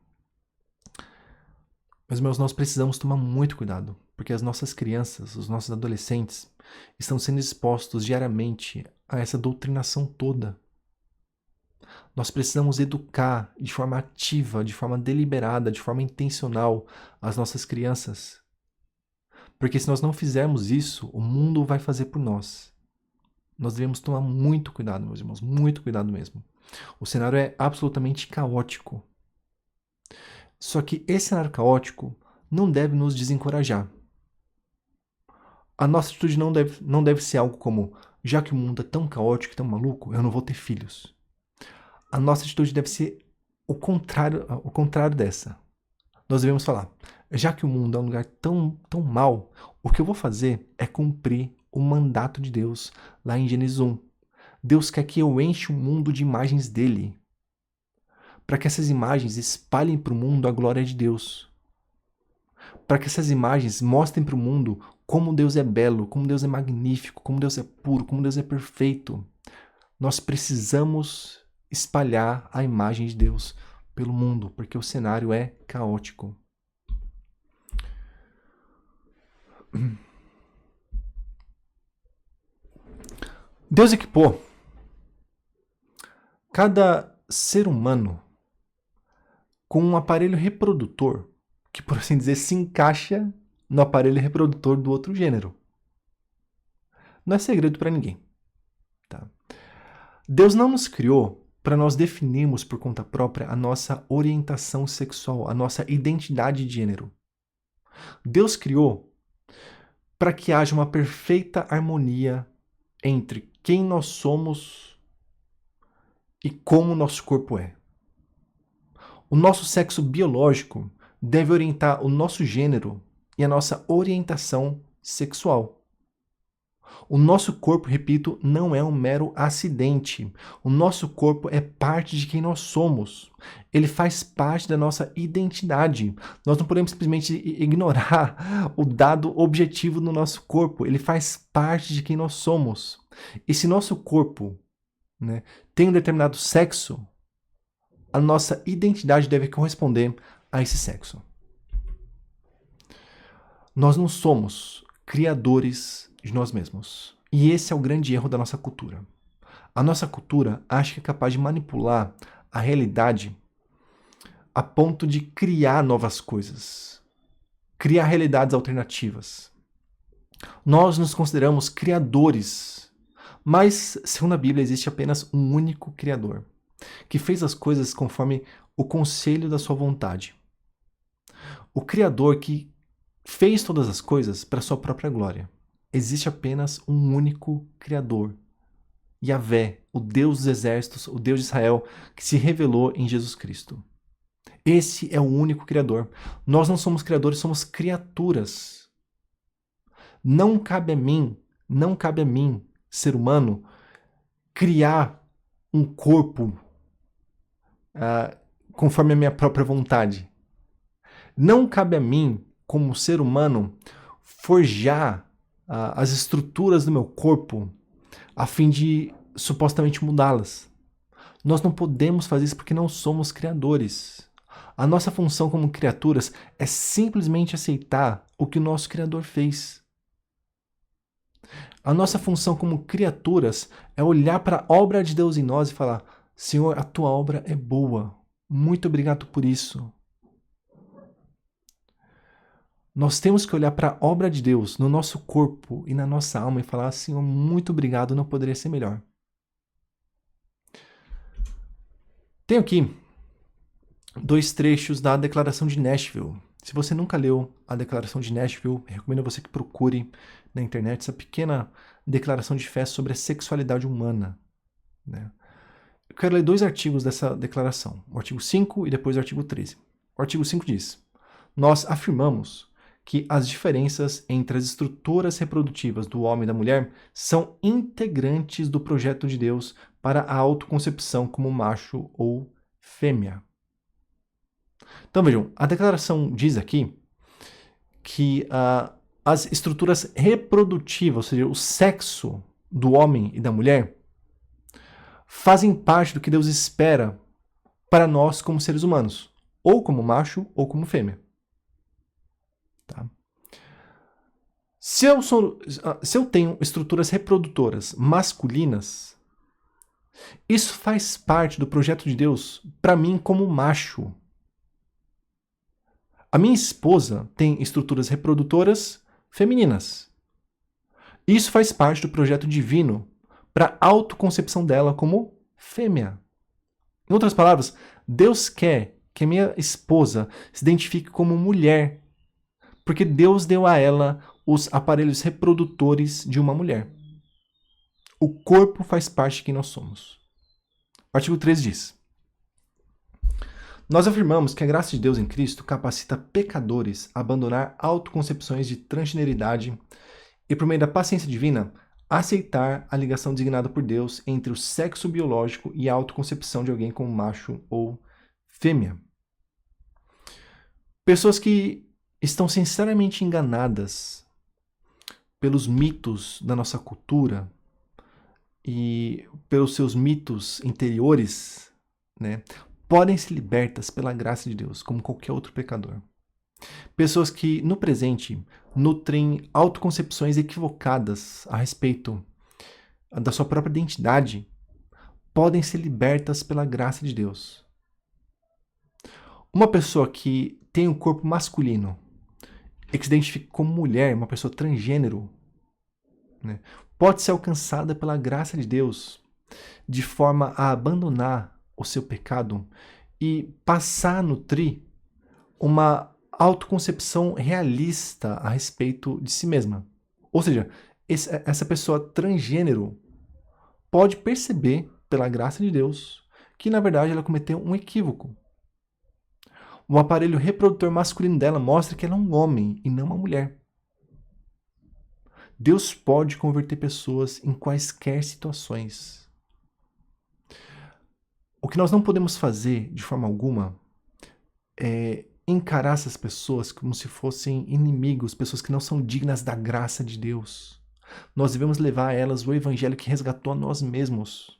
Meus irmãos, nós precisamos tomar muito cuidado, porque as nossas crianças, os nossos adolescentes, estão sendo expostos diariamente a essa doutrinação toda. Nós precisamos educar de forma ativa, de forma deliberada, de forma intencional as nossas crianças. Porque se nós não fizermos isso, o mundo vai fazer por nós. Nós devemos tomar muito cuidado, meus irmãos, muito cuidado mesmo. O cenário é absolutamente caótico. Só que esse cenário caótico não deve nos desencorajar. A nossa atitude não deve ser algo como, já que o mundo é tão caótico, tão maluco, eu não vou ter filhos. A nossa atitude deve ser o contrário dessa. Nós devemos falar, já que o mundo é um lugar tão mau, o que eu vou fazer é cumprir o mandato de Deus lá em Gênesis 1. Deus quer que eu enche o mundo de imagens dele, para que essas imagens espalhem para o mundo a glória de Deus. Para que essas imagens mostrem para o mundo como Deus é belo, como Deus é magnífico, como Deus é puro, como Deus é perfeito. Nós precisamos espalhar a imagem de Deus pelo mundo, porque o cenário é caótico. Deus equipou cada ser humano com um aparelho reprodutor que, por assim dizer, se encaixa no aparelho reprodutor do outro gênero. Não é segredo para ninguém. Tá? Deus não nos criou para nós definirmos por conta própria a nossa orientação sexual, a nossa identidade de gênero. Deus criou para que haja uma perfeita harmonia entre quem nós somos e como o nosso corpo é. O nosso sexo biológico deve orientar o nosso gênero e a nossa orientação sexual. O nosso corpo, repito, não é um mero acidente. O nosso corpo é parte de quem nós somos. Ele faz parte da nossa identidade. Nós não podemos simplesmente ignorar o dado objetivo do nosso corpo. Ele faz parte de quem nós somos. E se nosso corpo, né, tem um determinado sexo, a nossa identidade deve corresponder a esse sexo. Nós não somos criadores de nós mesmos. E esse é o grande erro da nossa cultura. A nossa cultura acha que é capaz de manipular a realidade a ponto de criar novas coisas, criar realidades alternativas. Nós nos consideramos criadores, mas, segundo a Bíblia, existe apenas um único Criador, que fez as coisas conforme o conselho da sua vontade. O Criador que fez todas as coisas para sua própria glória. Existe apenas um único Criador, Yahvé, o Deus dos exércitos, o Deus de Israel, que se revelou em Jesus Cristo. Esse é o único Criador. Nós não somos criadores, somos criaturas. Não cabe a mim, ser humano, criar um corpo conforme a minha própria vontade. Não cabe a mim, como ser humano, forjar as estruturas do meu corpo a fim de supostamente mudá-las. Nós não podemos fazer isso porque não somos criadores. A nossa função como criaturas é simplesmente aceitar o que o nosso Criador fez. A nossa função como criaturas é olhar para a obra de Deus em nós e falar: Senhor, a tua obra é boa. Muito obrigado por isso. Nós temos que olhar para a obra de Deus no nosso corpo e na nossa alma e falar: Senhor, muito obrigado, não poderia ser melhor. Tenho aqui 2 trechos da Declaração de Nashville. Se você nunca leu a Declaração de Nashville, recomendo a você que procure na internet essa pequena declaração de fé sobre a sexualidade humana, né? Eu quero ler 2 artigos dessa declaração, o artigo 5 e depois o artigo 13. O artigo 5 diz: nós afirmamos que as diferenças entre as estruturas reprodutivas do homem e da mulher são integrantes do projeto de Deus para a autoconcepção como macho ou fêmea. Então vejam, a declaração diz aqui que as estruturas reprodutivas, ou seja, o sexo do homem e da mulher, fazem parte do que Deus espera para nós como seres humanos, ou como macho ou como fêmea. Tá? Se eu tenho estruturas reprodutoras masculinas, isso faz parte do projeto de Deus para mim como macho. A minha esposa tem estruturas reprodutoras femininas. Isso faz parte do projeto divino para a autoconcepção dela como fêmea. Em outras palavras, Deus quer que a minha esposa se identifique como mulher, porque Deus deu a ela os aparelhos reprodutores de uma mulher. O corpo faz parte de quem nós somos. O artigo 3 diz: nós afirmamos que a graça de Deus em Cristo capacita pecadores a abandonar autoconcepções de transgeneridade e, por meio da paciência divina, aceitar a ligação designada por Deus entre o sexo biológico e a autoconcepção de alguém como macho ou fêmea. Pessoas que estão sinceramente enganadas pelos mitos da nossa cultura e pelos seus mitos interiores, né, podem ser libertas pela graça de Deus, como qualquer outro pecador. Pessoas que, no presente, nutrem autoconcepções equivocadas a respeito da sua própria identidade, podem ser libertas pela graça de Deus. Uma pessoa que tem um corpo masculino e que se identifica como mulher, uma pessoa transgênero, né, pode ser alcançada pela graça de Deus de forma a abandonar o seu pecado e passar a nutrir uma autoconcepção realista a respeito de si mesma. Ou seja, essa pessoa transgênero pode perceber, pela graça de Deus, que na verdade ela cometeu um equívoco. O aparelho reprodutor masculino dela mostra que ela é um homem e não uma mulher. Deus pode converter pessoas em quaisquer situações. O que nós não podemos fazer, de forma alguma, é encarar essas pessoas como se fossem inimigos, pessoas que não são dignas da graça de Deus. Nós devemos levar a elas o evangelho que resgatou a nós mesmos.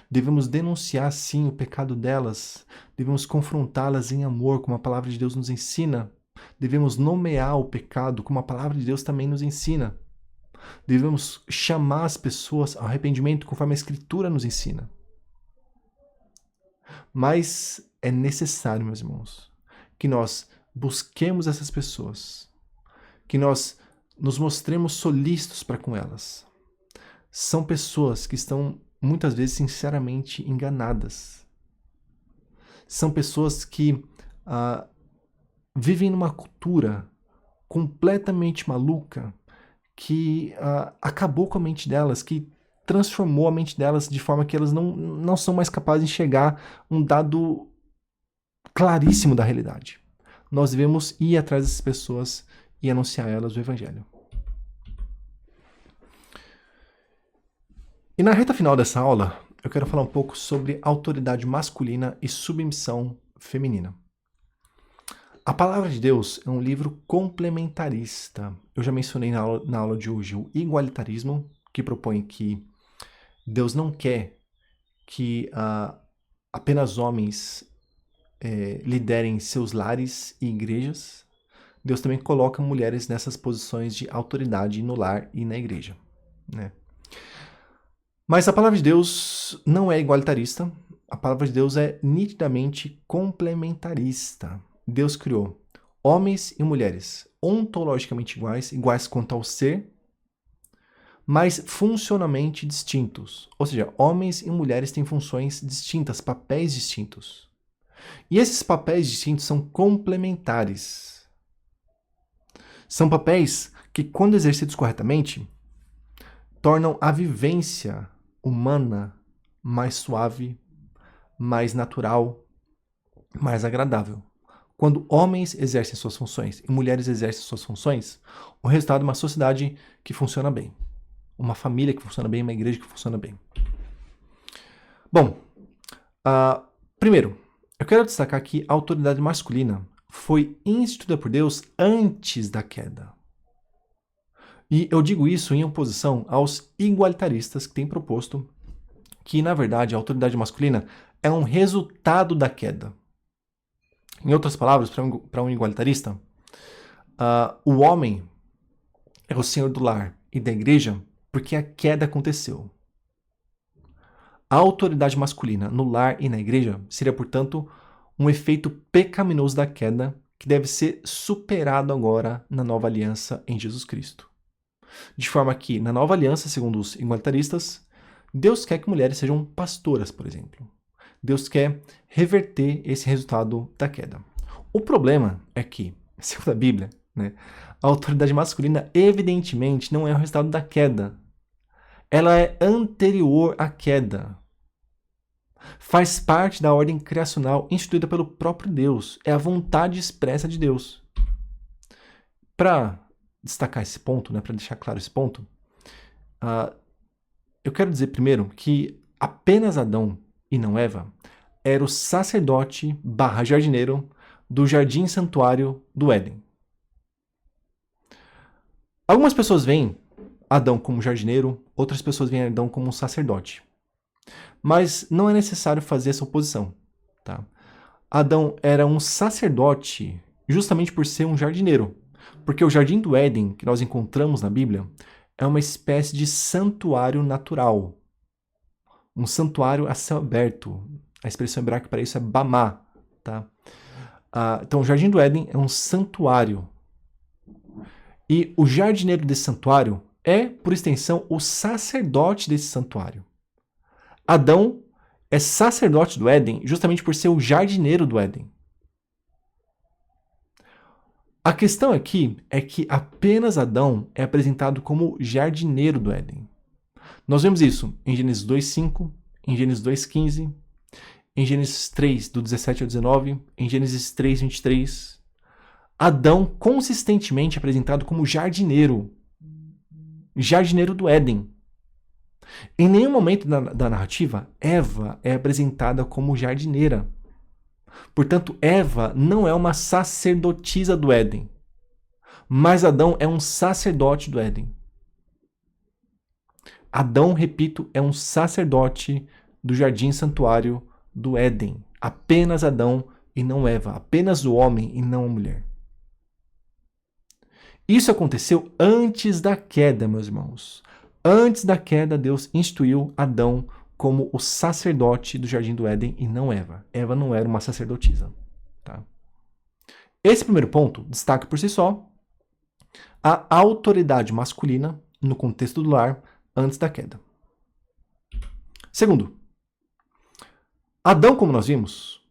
Devemos denunciar, sim, o pecado delas. Devemos confrontá-las em amor, como a palavra de Deus nos ensina. Devemos nomear o pecado, como a palavra de Deus também nos ensina. Devemos chamar as pessoas ao arrependimento, conforme a Escritura nos ensina. Mas é necessário, meus irmãos, que nós busquemos essas pessoas, que nós nos mostremos solícitos para com elas. São pessoas que estão, muitas vezes, sinceramente enganadas. São pessoas que vivem numa cultura completamente maluca, que acabou com a mente delas, que transformou a mente delas de forma que elas não são mais capazes de enxergar um dado claríssimo da realidade. Nós devemos ir atrás dessas pessoas e anunciar a elas o Evangelho. E na reta final dessa aula, eu quero falar um pouco sobre autoridade masculina e submissão feminina. A Palavra de Deus é um livro complementarista. Eu já mencionei na aula de hoje o igualitarismo, que propõe que Deus não quer que apenas homens liderem seus lares e igrejas. Deus também coloca mulheres nessas posições de autoridade no lar e na igreja, né? Mas a palavra de Deus não é igualitarista. A palavra de Deus é nitidamente complementarista. Deus criou homens e mulheres ontologicamente iguais quanto ao ser, mas funcionalmente distintos. Ou seja, homens e mulheres têm funções distintas, papéis distintos. E esses papéis distintos são complementares. São papéis que, quando exercidos corretamente, tornam a vivência humana mais suave, mais natural, mais agradável. Quando homens exercem suas funções e mulheres exercem suas funções, o resultado é uma sociedade que funciona bem. Uma família que funciona bem, uma igreja que funciona bem. Bom, primeiro, eu quero destacar que a autoridade masculina foi instituída por Deus antes da queda. E eu digo isso em oposição aos igualitaristas que têm proposto que, na verdade, a autoridade masculina é um resultado da queda. Em outras palavras, para um igualitarista, o homem é o senhor do lar e da igreja porque a queda aconteceu. A autoridade masculina no lar e na igreja seria, portanto, um efeito pecaminoso da queda que deve ser superado agora na nova aliança em Jesus Cristo. De forma que, na nova aliança, segundo os igualitaristas, Deus quer que mulheres sejam pastoras, por exemplo. Deus quer reverter esse resultado da queda. O problema é que, segundo a Bíblia, né, a autoridade masculina evidentemente não é o resultado da queda. Ela é anterior à queda. Faz parte da ordem criacional instituída pelo próprio Deus. É a vontade expressa de Deus. Para destacar esse ponto, né, para deixar claro esse ponto, eu quero dizer primeiro que apenas Adão e não Eva era o sacerdote / jardineiro do jardim santuário do Éden. Algumas pessoas veem Adão como jardineiro, outras pessoas veem Adão como um sacerdote. Mas não é necessário fazer essa oposição, tá? Adão era um sacerdote justamente por ser um jardineiro. Porque o jardim do Éden, que nós encontramos na Bíblia, é uma espécie de santuário natural. Um santuário a céu aberto. A expressão hebraica para isso é bamá. Tá? Então, o jardim do Éden é um santuário. E o jardineiro desse santuário é, por extensão, o sacerdote desse santuário. Adão é sacerdote do Éden justamente por ser o jardineiro do Éden. A questão aqui é que apenas Adão é apresentado como jardineiro do Éden. Nós vemos isso em Gênesis 2:5, em Gênesis 2:15, em Gênesis 3, do 17 ao 19, em Gênesis 3:23. Adão consistentemente é apresentado como jardineiro do Éden. Em nenhum momento da narrativa, Eva é apresentada como jardineira. Portanto, Eva não é uma sacerdotisa do Éden, mas Adão é um sacerdote do Éden. Adão, repito, é um sacerdote do jardim santuário do Éden. Apenas Adão e não Eva. Apenas o homem e não a mulher. Isso aconteceu antes da queda, meus irmãos. Antes da queda, Deus instituiu Adão como o sacerdote do jardim do Éden e não Eva. Eva não era uma sacerdotisa. Tá? Esse primeiro ponto destaca por si só a autoridade masculina no contexto do lar antes da queda. Segundo, Adão, como nós vimos,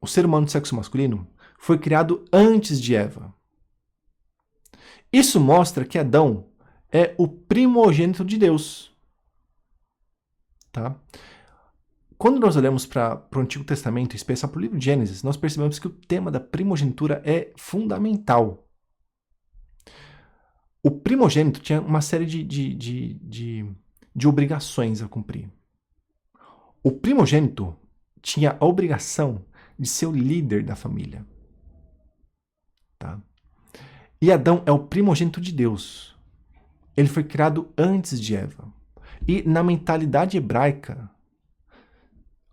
o ser humano de sexo masculino, foi criado antes de Eva. Isso mostra que Adão é o primogênito de Deus. Tá? Quando nós olhamos para o Antigo Testamento, em especial para o livro de Gênesis, nós percebemos que o tema da primogenitura é fundamental. O primogênito tinha uma série de obrigações a cumprir. O primogênito tinha a obrigação de ser o líder da família. Tá? E Adão é o primogênito de Deus. Ele foi criado antes de Eva. E na mentalidade hebraica,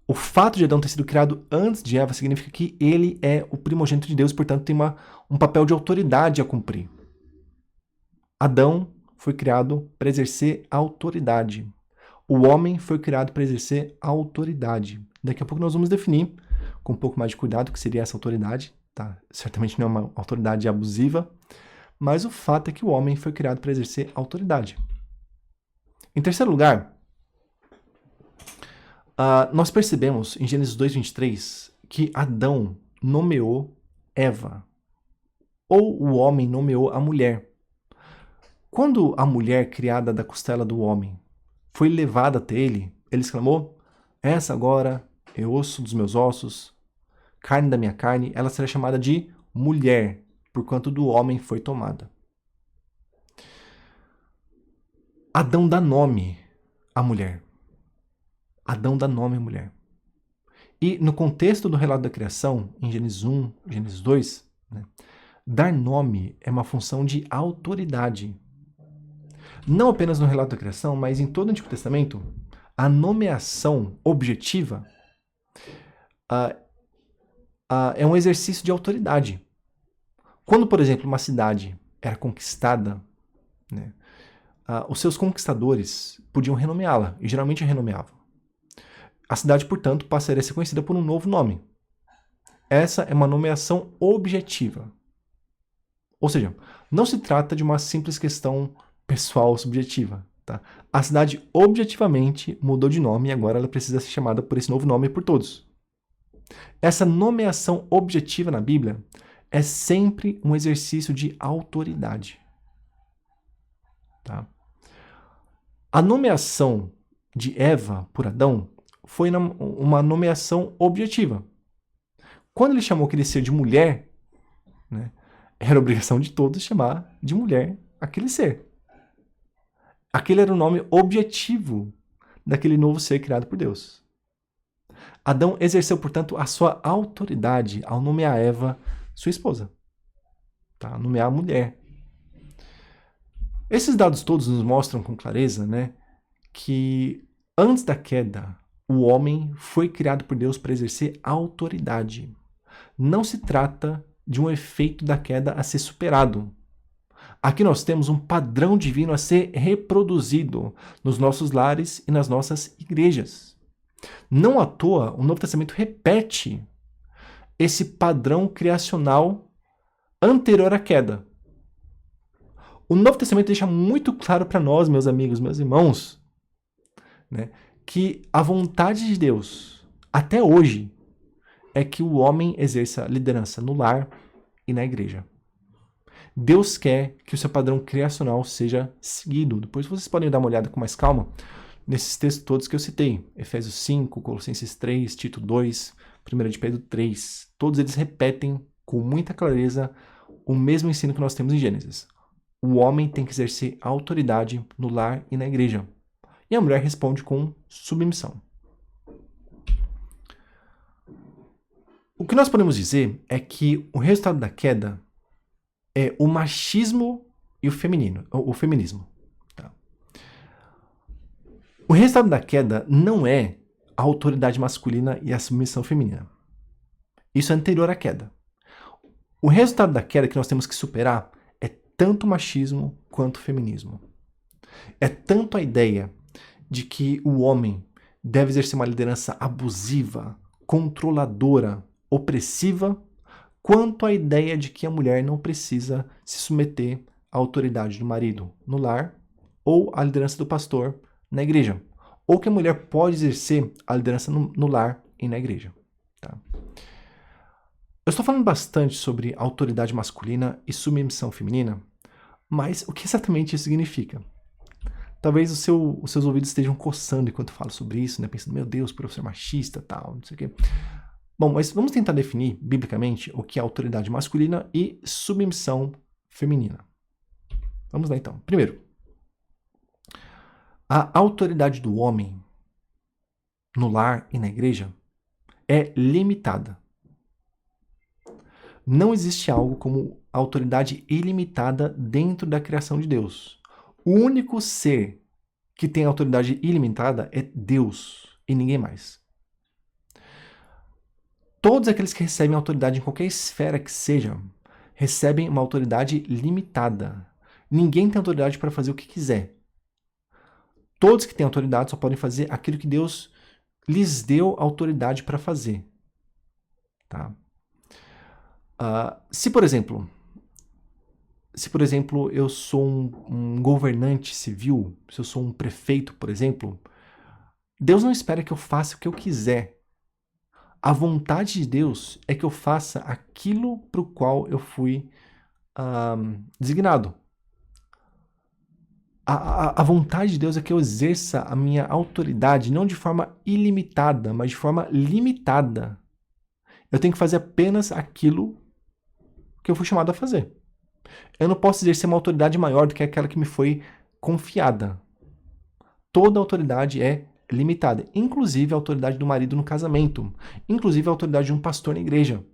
o fato de Adão ter sido criado antes de Eva significa que ele é o primogênito de Deus, portanto tem um papel de autoridade a cumprir. Adão foi criado para exercer autoridade. O homem foi criado para exercer autoridade. Daqui a pouco nós vamos definir, com um pouco mais de cuidado, o que seria essa autoridade. Tá? Certamente não é uma autoridade abusiva, mas o fato é que o homem foi criado para exercer autoridade. Em terceiro lugar, nós percebemos em Gênesis 2:23 que Adão nomeou Eva, ou o homem nomeou a mulher. Quando a mulher criada da costela do homem foi levada até ele, ele exclamou: essa agora é osso dos meus ossos, carne da minha carne, ela será chamada de mulher, porquanto do homem foi tomada. Adão dá nome à mulher. Adão dá nome à mulher. E no contexto do relato da criação, em Gênesis 1, Gênesis 2, dar nome é uma função de autoridade. Não apenas no relato da criação, mas em todo o Antigo Testamento, a nomeação objetiva é um exercício de autoridade. Quando, por exemplo, uma cidade era conquistada, os seus conquistadores podiam renomeá-la, e geralmente renomeavam. A cidade, portanto, passaria a ser conhecida por um novo nome. Essa é uma nomeação objetiva. Ou seja, não se trata de uma simples questão pessoal subjetiva. Tá? A cidade objetivamente mudou de nome e agora ela precisa ser chamada por esse novo nome por todos. Essa nomeação objetiva na Bíblia é sempre um exercício de autoridade. Tá? A nomeação de Eva por Adão foi uma nomeação objetiva. Quando ele chamou aquele ser de mulher, era obrigação de todos chamar de mulher aquele ser. Aquele era o nome objetivo daquele novo ser criado por Deus. Adão exerceu, portanto, a sua autoridade ao nomear Eva sua esposa. Tá? Nomear a mulher. Esses dados todos nos mostram com clareza, que antes da queda, o homem foi criado por Deus para exercer autoridade. Não se trata de um efeito da queda a ser superado. Aqui nós temos um padrão divino a ser reproduzido nos nossos lares e nas nossas igrejas. Não à toa, o Novo Testamento repete esse padrão criacional anterior à queda. O Novo Testamento deixa muito claro para nós, meus amigos, meus irmãos, que a vontade de Deus, até hoje, é que o homem exerça liderança no lar e na igreja. Deus quer que o seu padrão criacional seja seguido. Depois vocês podem dar uma olhada com mais calma nesses textos todos que eu citei. Efésios 5, Colossenses 3, Tito 2, 1 de Pedro 3. Todos eles repetem com muita clareza o mesmo ensino que nós temos em Gênesis. O homem tem que exercer autoridade no lar e na igreja. E a mulher responde com submissão. O que nós podemos dizer é que o resultado da queda é o machismo e o feminismo. Tá? O resultado da queda não é a autoridade masculina e a submissão feminina. Isso é anterior à queda. O resultado da queda que nós temos que superar é tanto o machismo quanto o feminismo. É tanto a ideia de que o homem deve exercer uma liderança abusiva, controladora, opressiva, quanto a ideia de que a mulher não precisa se submeter à autoridade do marido no lar ou à liderança do pastor na igreja, ou que a mulher pode exercer a liderança no lar e na igreja. Tá? Eu estou falando bastante sobre autoridade masculina e submissão feminina, mas o que exatamente isso significa? Talvez os seus ouvidos estejam coçando enquanto eu falo sobre isso, né? Pensando, meu Deus, professor machista, tal, não sei o quê. Bom, mas vamos tentar definir, biblicamente, o que é autoridade masculina e submissão feminina. Vamos lá, então. Primeiro, a autoridade do homem no lar e na igreja é limitada. Não existe algo como autoridade ilimitada dentro da criação de Deus. O único ser que tem autoridade ilimitada é Deus e ninguém mais. Todos aqueles que recebem autoridade em qualquer esfera que seja, recebem uma autoridade limitada. Ninguém tem autoridade para fazer o que quiser. Todos que têm autoridade só podem fazer aquilo que Deus lhes deu autoridade para fazer. Tá? Se, por exemplo, eu sou um governante civil, se eu sou um prefeito, por exemplo, Deus não espera que eu faça o que eu quiser. A vontade de Deus é que eu faça aquilo para o qual eu fui designado. A vontade de Deus é que eu exerça a minha autoridade não de forma ilimitada, mas de forma limitada. Eu tenho que fazer apenas aquilo que eu fui chamado a fazer. Eu não posso exercer uma autoridade maior do que aquela que me foi confiada. Toda autoridade é limitada, inclusive a autoridade do marido no casamento, inclusive a autoridade de um pastor na igreja.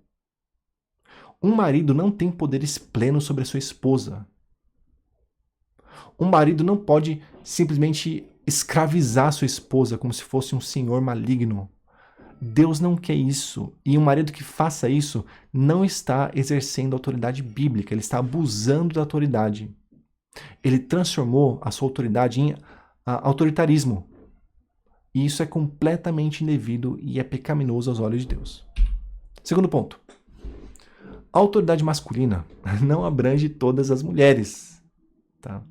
Um marido não tem poderes plenos sobre a sua esposa. Um marido não pode simplesmente escravizar sua esposa como se fosse um senhor maligno. Deus não quer isso. E um marido que faça isso não está exercendo autoridade bíblica, ele está abusando da autoridade. Ele transformou a sua autoridade em autoritarismo. E isso é completamente indevido e é pecaminoso aos olhos de Deus. Segundo ponto. A autoridade masculina não abrange todas as mulheres. Tá?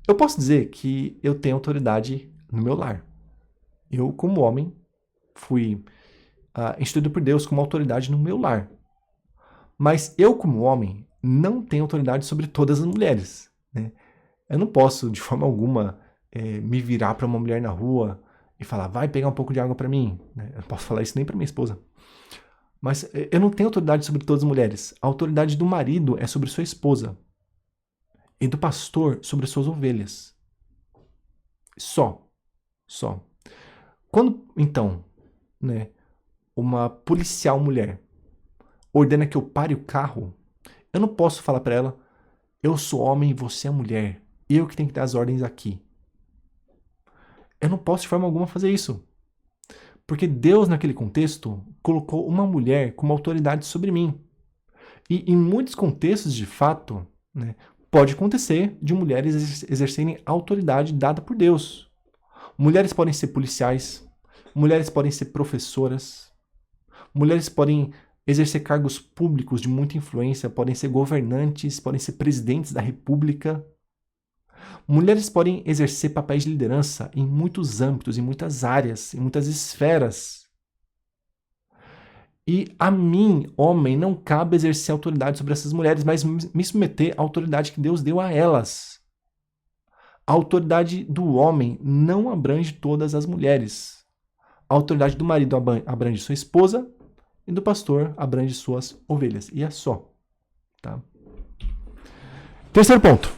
Eu posso dizer que eu tenho autoridade no meu lar. Eu, como homem, fui instituído por Deus como autoridade no meu lar. Mas eu, como homem, não tenho autoridade sobre todas as mulheres. Né? Eu não posso, de forma alguma, me virar para uma mulher na rua e falar, vai pegar um pouco de água para mim. Né? Eu não posso falar isso nem para minha esposa. Mas eu não tenho autoridade sobre todas as mulheres. A autoridade do marido é sobre sua esposa. E do pastor sobre suas ovelhas. Só. Quando, então, né, uma policial mulher ordena que eu pare o carro, eu não posso falar para ela, eu sou homem e você é mulher. Eu que tenho que dar as ordens aqui. Eu não posso de forma alguma fazer isso. Porque Deus, naquele contexto, colocou uma mulher como autoridade sobre mim. E em muitos contextos, de fato, né, pode acontecer de mulheres exercerem autoridade dada por Deus. Mulheres podem ser policiais, mulheres podem ser professoras, mulheres podem exercer cargos públicos de muita influência, podem ser governantes, podem ser presidentes da república. Mulheres podem exercer papéis de liderança em muitos âmbitos, em muitas áreas, em muitas esferas. E a mim, homem, não cabe exercer autoridade sobre essas mulheres, mas me submeter à autoridade que Deus deu a elas. A autoridade do homem não abrange todas as mulheres. A autoridade do marido abrange sua esposa e do pastor abrange suas ovelhas. E é só. Tá? Terceiro ponto.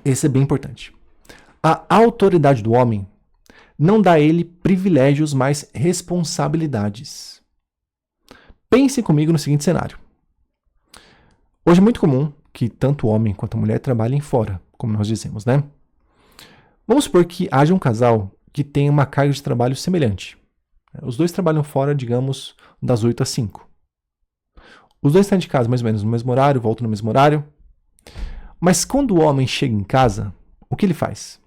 Esse é bem importante. A autoridade do homem não dá a ele privilégios, mas responsabilidades. Pense comigo no seguinte cenário. Hoje é muito comum que tanto o homem quanto a mulher trabalhem fora, como nós dizemos, né? Vamos supor que haja um casal que tenha uma carga de trabalho semelhante. Os dois trabalham fora, digamos, das 8 às 5. Os dois saem de casa mais ou menos no mesmo horário, voltam no mesmo horário. Mas quando o homem chega em casa, o que ele faz?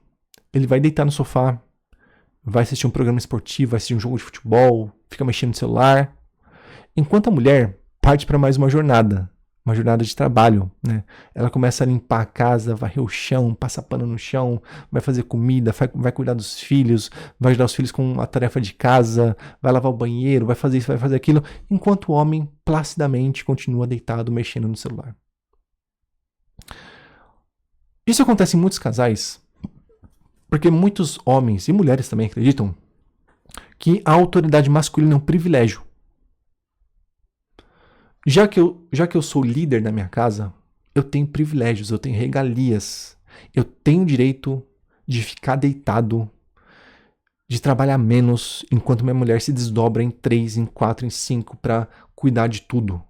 Ele vai deitar no sofá, vai assistir um programa esportivo, vai assistir um jogo de futebol, fica mexendo no celular. Enquanto a mulher parte para mais uma jornada de trabalho, né? Ela começa a limpar a casa, varrer o chão, passar pano no chão, vai fazer comida, vai cuidar dos filhos, vai ajudar os filhos com a tarefa de casa, vai lavar o banheiro, vai fazer isso, vai fazer aquilo, enquanto o homem placidamente continua deitado mexendo no celular. Isso acontece em muitos casais, porque muitos homens e mulheres também acreditam que a autoridade masculina é um privilégio. Já que eu sou líder na minha casa, eu tenho privilégios, eu tenho regalias. Eu tenho o direito de ficar deitado, de trabalhar menos, enquanto minha mulher se desdobra em 3, em 4, em 5 para cuidar de tudo.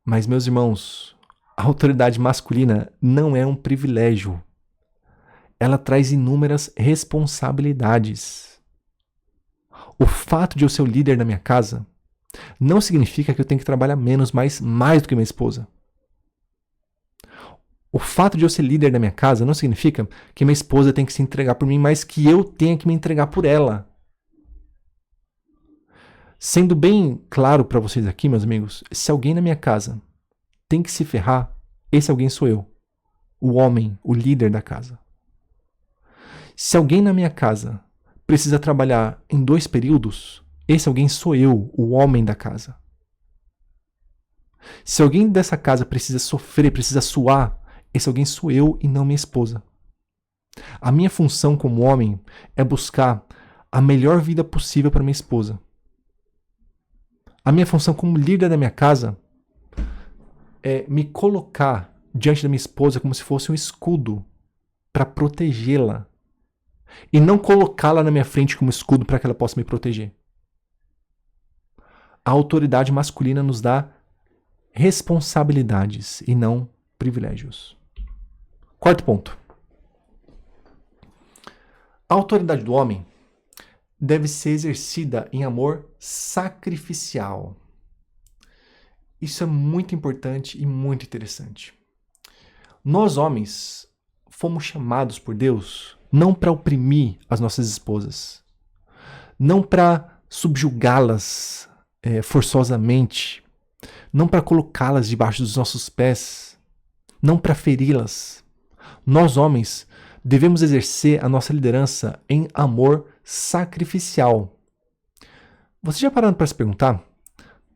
Mas, meus irmãos, a autoridade masculina não é um privilégio. Ela traz inúmeras responsabilidades. O fato de eu ser o líder na minha casa não significa que eu tenho que trabalhar menos, mas mais do que minha esposa. O fato de eu ser líder da minha casa não significa que minha esposa tem que se entregar por mim, mas que eu tenha que me entregar por ela. Sendo bem claro para vocês aqui, meus amigos, se alguém na minha casa tem que se ferrar, esse alguém sou eu. O homem, o líder da casa. Se alguém na minha casa precisa trabalhar em 2 períodos, esse alguém sou eu, o homem da casa. Se alguém dessa casa precisa sofrer, precisa suar, esse alguém sou eu e não minha esposa. A minha função como homem é buscar a melhor vida possível para minha esposa. A minha função como líder da minha casa é me colocar diante da minha esposa como se fosse um escudo para protegê-la. E não colocá-la na minha frente como escudo para que ela possa me proteger. A autoridade masculina nos dá responsabilidades e não privilégios. Quarto ponto. A autoridade do homem deve ser exercida em amor sacrificial. Isso é muito importante e muito interessante. Nós, homens, fomos chamados por Deus não para oprimir as nossas esposas, não para subjugá-las forçosamente, não para colocá-las debaixo dos nossos pés, não para feri-las. Nós, homens, devemos exercer a nossa liderança em amor sacrificial. Você já parou para se perguntar?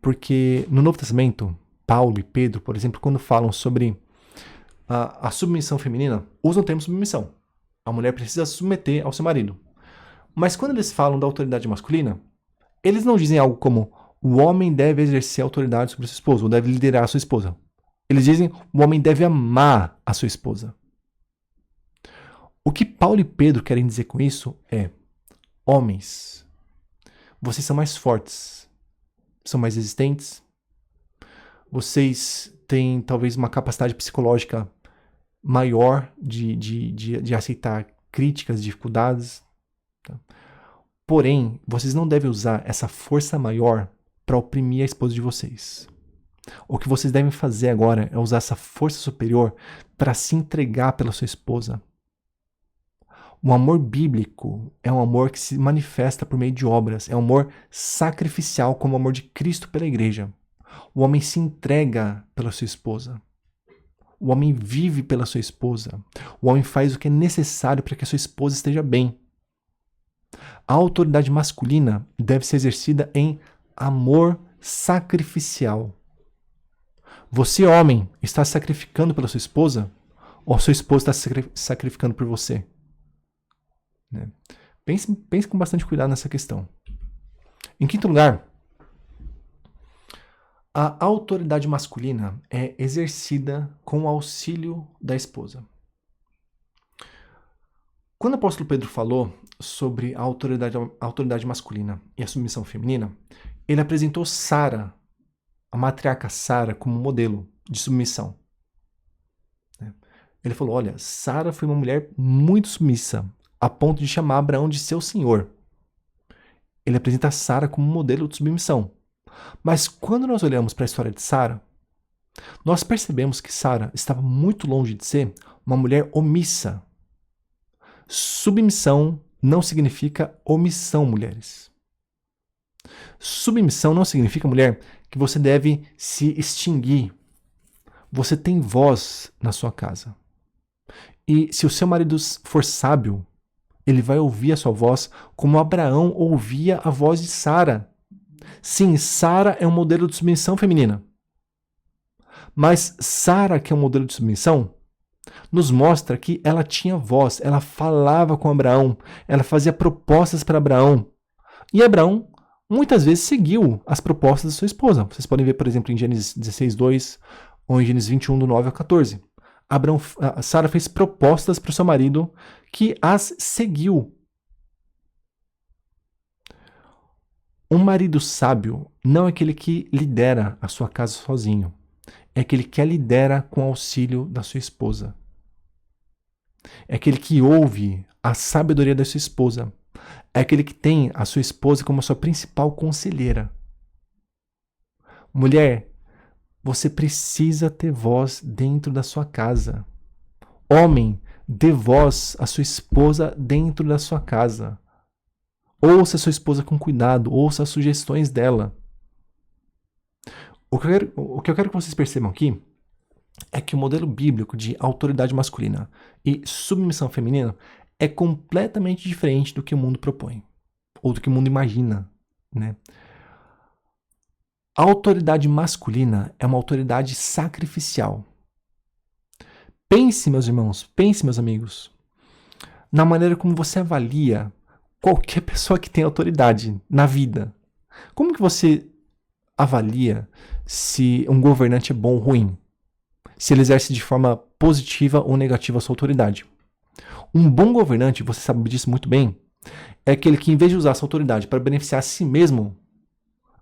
Porque no Novo Testamento, Paulo e Pedro, por exemplo, quando falam sobre a submissão feminina, usam o termo submissão. A mulher precisa se submeter ao seu marido. Mas quando eles falam da autoridade masculina, eles não dizem algo como o homem deve exercer autoridade sobre a sua esposa, ou deve liderar a sua esposa. Eles dizem o homem deve amar a sua esposa. O que Paulo e Pedro querem dizer com isso é: homens, vocês são mais fortes, são mais resistentes, vocês têm talvez uma capacidade psicológica maior de aceitar críticas, dificuldades. Tá? Porém, vocês não devem usar essa força maior para oprimir a esposa de vocês. O que vocês devem fazer agora é usar essa força superior para se entregar pela sua esposa. O amor bíblico é um amor que se manifesta por meio de obras. É um amor sacrificial, como o amor de Cristo pela igreja. O homem se entrega pela sua esposa. O homem vive pela sua esposa. O homem faz o que é necessário para que a sua esposa esteja bem. A autoridade masculina deve ser exercida em amor sacrificial. Você, homem, está se sacrificando pela sua esposa? Ou a sua esposa está se sacrificando por você? Né? Pense com bastante cuidado nessa questão. Em quinto lugar, a autoridade masculina é exercida com o auxílio da esposa. Quando o apóstolo Pedro falou sobre a autoridade masculina e a submissão feminina, ele apresentou Sara, a matriarca Sara, como modelo de submissão. Ele falou, olha, Sara foi uma mulher muito submissa, a ponto de chamar Abraão de seu senhor. Ele apresenta Sara como modelo de submissão. Mas quando nós olhamos para a história de Sara, nós percebemos que Sara estava muito longe de ser uma mulher omissa. Submissão não significa omissão, mulheres. Submissão não significa, mulher, que você deve se extinguir. Você tem voz na sua casa. E se o seu marido for sábio, ele vai ouvir a sua voz como Abraão ouvia a voz de Sara. Sim, Sara é um modelo de submissão feminina. Mas Sara, que é um modelo de submissão, nos mostra que ela tinha voz, ela falava com Abraão, ela fazia propostas para Abraão. E Abraão muitas vezes seguiu as propostas da sua esposa. Vocês podem ver, por exemplo, em Gênesis 16:2 ou em Gênesis 21, do 9 ao 14. Sara fez propostas para o seu marido que as seguiu. Um marido sábio não é aquele que lidera a sua casa sozinho. É aquele que a lidera com o auxílio da sua esposa. É aquele que ouve a sabedoria da sua esposa. É aquele que tem a sua esposa como a sua principal conselheira. Mulher, você precisa ter voz dentro da sua casa. Homem, dê voz à sua esposa dentro da sua casa. Ouça a sua esposa com cuidado, ouça as sugestões dela. O que eu quero que vocês percebam aqui é que o modelo bíblico de autoridade masculina e submissão feminina é completamente diferente do que o mundo propõe, ou do que o mundo imagina, né? A autoridade masculina é uma autoridade sacrificial. Pense, meus irmãos, pense, meus amigos, na maneira como você avalia qualquer pessoa que tem autoridade na vida. Como que você avalia se um governante é bom ou ruim? Se ele exerce de forma positiva ou negativa a sua autoridade? Um bom governante, você sabe disso muito bem, é aquele que, em vez de usar essa autoridade para beneficiar a si mesmo,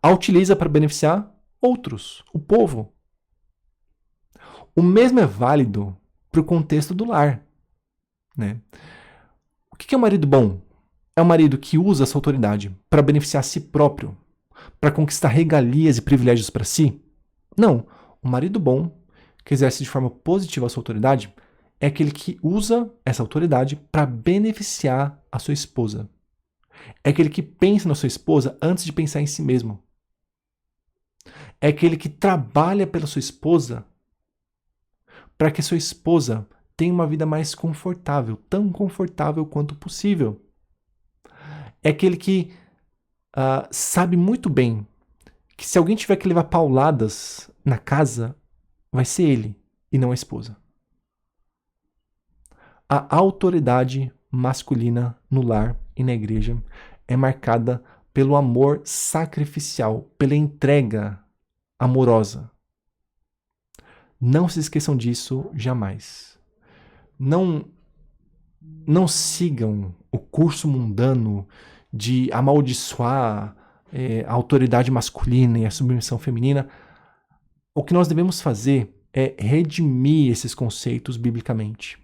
a utiliza para beneficiar outros, o povo. O mesmo é válido para o contexto do lar, né? O que é um marido bom? É um marido que usa essa autoridade para beneficiar a si próprio, para conquistar regalias e privilégios para si? Não. Um marido bom, que exerce de forma positiva a sua autoridade, é aquele que usa essa autoridade para beneficiar a sua esposa. É aquele que pensa na sua esposa antes de pensar em si mesmo. É aquele que trabalha pela sua esposa para que a sua esposa tenha uma vida mais confortável, tão confortável quanto possível. É aquele que sabe muito bem que se alguém tiver que levar pauladas na casa, vai ser ele e não a esposa. A autoridade masculina no lar e na igreja é marcada pelo amor sacrificial, pela entrega amorosa. Não se esqueçam disso jamais. Não sigam o curso mundano de amaldiçoar a autoridade masculina e a submissão feminina. O que nós devemos fazer é redimir esses conceitos biblicamente.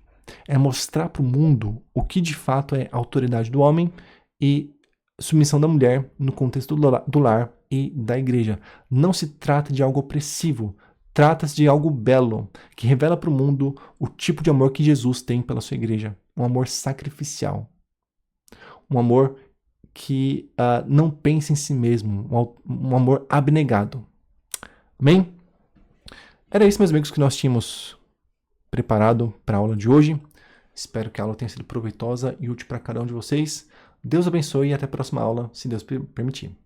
É mostrar para o mundo o que de fato é a autoridade do homem e submissão da mulher no contexto do lar e da igreja. Não se trata de algo opressivo, trata-se de algo belo, que revela para o mundo o tipo de amor que Jesus tem pela sua igreja. Um amor sacrificial. Um amor que não pensa em si mesmo. Um amor abnegado. Amém? Era isso, meus amigos, que nós tínhamos preparado para a aula de hoje. Espero que a aula tenha sido proveitosa e útil para cada um de vocês. Deus abençoe e até a próxima aula, se Deus permitir.